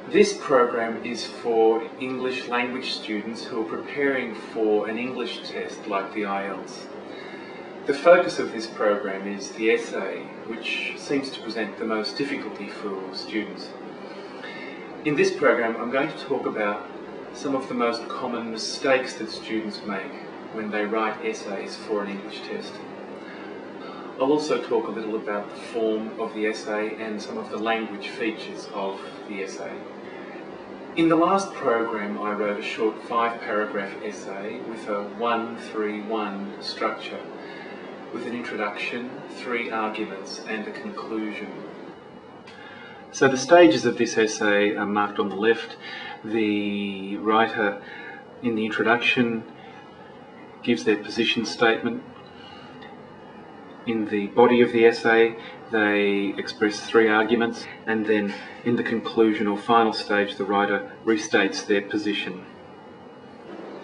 This program is for English language students who are preparing for an English test like the IELTS. The focus of this program is the essay, which seems to present the most difficulty for students. In this program, I'm going to talk about some of the most common mistakes that students make when they write essays for an English test. I'll also talk a little about the form of the essay and some of the language features of the essay. In the last program, I wrote a short 5-paragraph essay with a 1-3-1 structure, with an introduction, 3 arguments and a conclusion. So the stages of this essay are marked on the left. The writer in the introduction gives their position statement. In the body of the essay, they express 3 arguments, and then in the conclusion or final stage, the writer restates their position.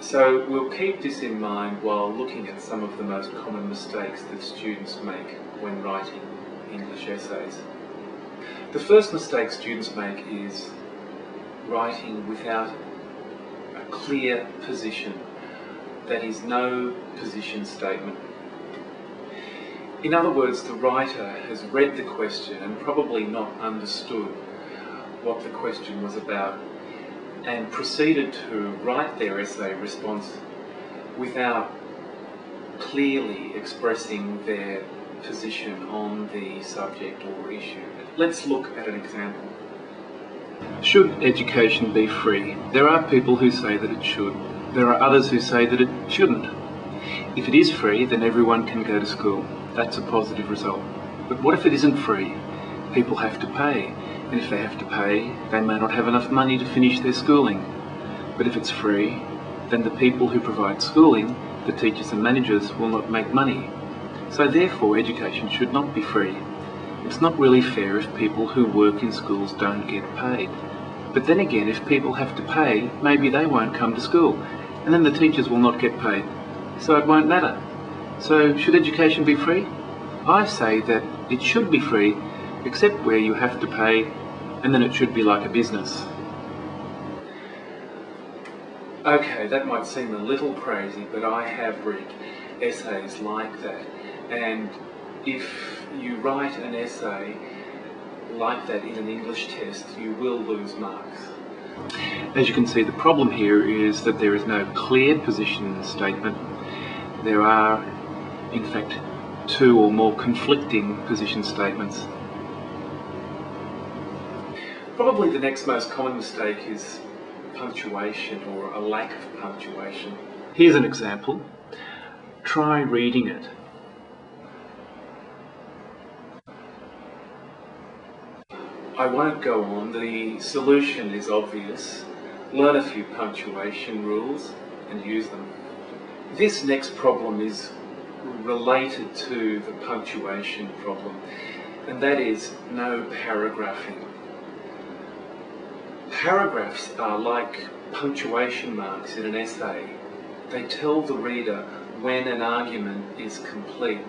So we'll keep this in mind while looking at some of the most common mistakes that students make when writing English essays. The first mistake students make is writing without a clear position, that is, no position statement. In other words, the writer has read the question and probably not understood what the question was about, and proceeded to write their essay response without clearly expressing their position on the subject or issue. Let's look at an example. Should education be free? There are people who say that it should. There are others who say that it shouldn't. If it is free, then everyone can go to school. That's a positive result. But what if it isn't free? People have to pay, and if they have to pay, they may not have enough money to finish their schooling. But if it's free, then the people who provide schooling, the teachers and managers, will not make money. So therefore, education should not be free. It's not really fair if people who work in schools don't get paid. But then again, if people have to pay, maybe they won't come to school, and then the teachers will not get paid. So it won't matter. So should education be free? I say that it should be free, except where you have to pay, and then it should be like a business. Okay, that might seem a little crazy, but I have read essays like that, and if you write an essay like that in an English test, you will lose marks. As you can see, the problem here is that there is no clear position statement. There are, in fact, 2 or more conflicting position statements. Probably the next most common mistake is punctuation, or a lack of punctuation. Here's an example. Try reading it. I won't go on. The solution is obvious. Learn a few punctuation rules and use them. This next problem is related to the punctuation problem, and that is no paragraphing. Paragraphs are like punctuation marks in an essay. They tell the reader when an argument is complete.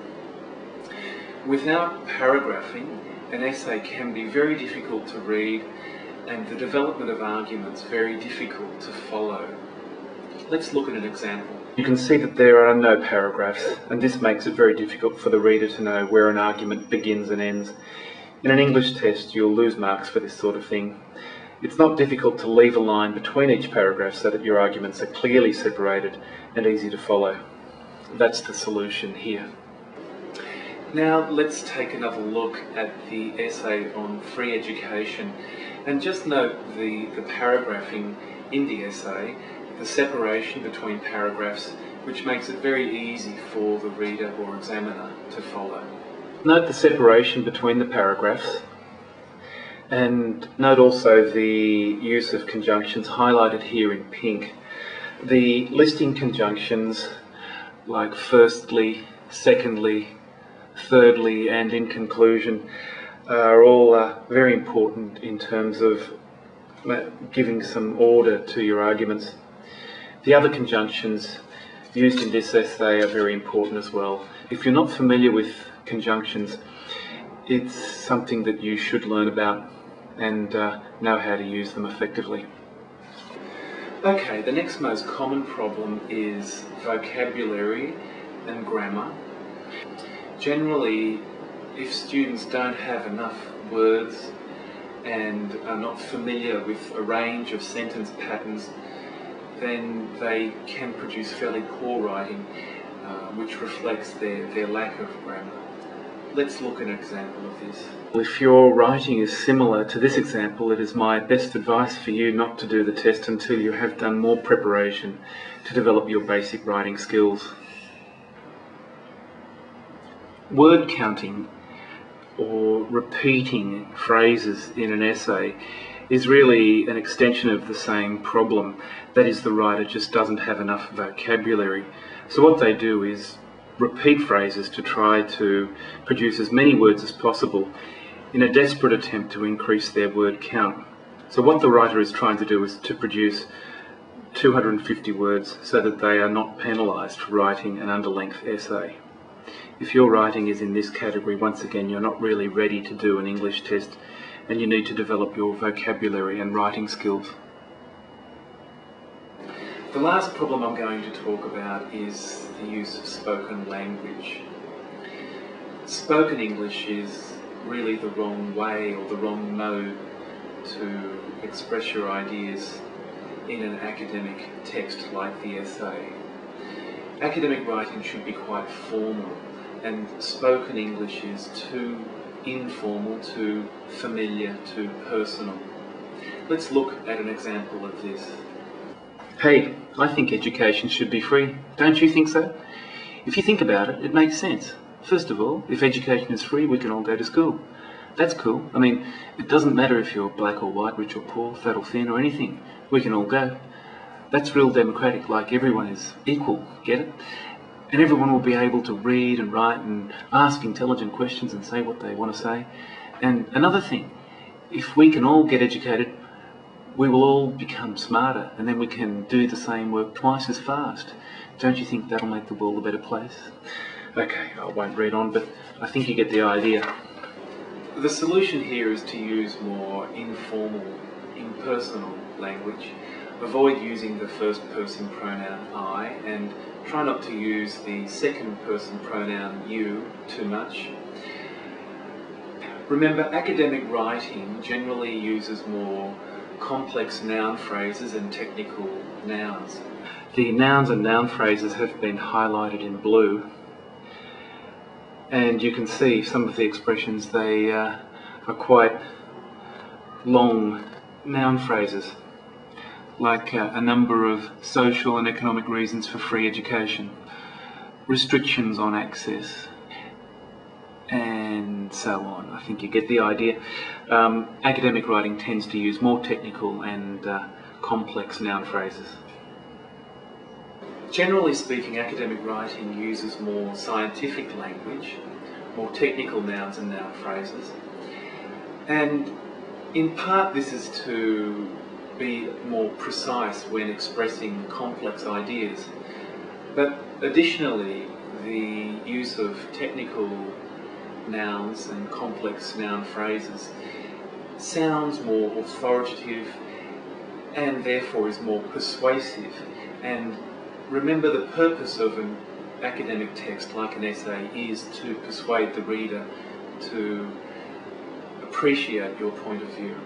Without paragraphing, an essay can be very difficult to read, and the development of arguments very difficult to follow. Let's look at an example. You can see that there are no paragraphs, and this makes it very difficult for the reader to know where an argument begins and ends. In an English test, you'll lose marks for this sort of thing. It's not difficult to leave a line between each paragraph so that your arguments are clearly separated and easy to follow. That's the solution here. Now let's take another look at the essay on free education, and just note the paragraphing in the essay, the separation between paragraphs, which makes it very easy for the reader or examiner to follow. Note the separation between the paragraphs, and note also the use of conjunctions highlighted here in pink. The listing conjunctions like firstly, secondly, thirdly and in conclusion are all very important in terms of giving some order to your arguments. The other conjunctions used in this essay are very important as well. If you're not familiar with conjunctions, it's something that you should learn about. and know how to use them effectively. Okay, the next most common problem is vocabulary and grammar. Generally, if students don't have enough words and are not familiar with a range of sentence patterns, then they can produce fairly poor writing, which reflects their lack of grammar. Let's look at an example of this. If your writing is similar to this example, it is my best advice for you not to do the test until you have done more preparation to develop your basic writing skills. Word counting or repeating phrases in an essay is really an extension of the same problem. That is, the writer just doesn't have enough vocabulary. So what they do is repeat phrases to try to produce as many words as possible in a desperate attempt to increase their word count. So what the writer is trying to do is to produce 250 words so that they are not penalised for writing an under-length essay. If your writing is in this category, once again, you're not really ready to do an English test, and you need to develop your vocabulary and writing skills. The last problem I'm going to talk about is the use of spoken language. Spoken English is really the wrong way or the wrong mode to express your ideas in an academic text like the essay. Academic writing should be quite formal, and spoken English is too informal, too familiar, too personal. Let's look at an example of this. Hey, I think education should be free. Don't you think so? If you think about it, it makes sense. First of all, if education is free, we can all go to school. That's cool. I mean, it doesn't matter if you're black or white, rich or poor, fat or thin or anything. We can all go. That's real democratic, like everyone is equal, get it? And everyone will be able to read and write and ask intelligent questions and say what they want to say. And another thing, if we can all get educated, we will all become smarter, and then we can do the same work twice as fast. Don't you think that'll make the world a better place? Okay, I won't read on, but I think you get the idea. The solution here is to use more informal, impersonal language. Avoid using the first person pronoun I, and try not to use the second person pronoun you too much. Remember, academic writing generally uses more complex noun phrases and technical nouns. The nouns and noun phrases have been highlighted in blue, and you can see some of the expressions, they are quite long noun phrases, like a number of social and economic reasons for free education, restrictions on access, and so on. I think you get the idea. Academic writing tends to use more technical and complex noun phrases. Generally speaking, academic writing uses more scientific language, more technical nouns and noun phrases, and in part this is to be more precise when expressing complex ideas. But additionally, the use of technical nouns and complex noun phrases sounds more authoritative and therefore is more persuasive. And remember, the purpose of an academic text like an essay is to persuade the reader to appreciate your point of view.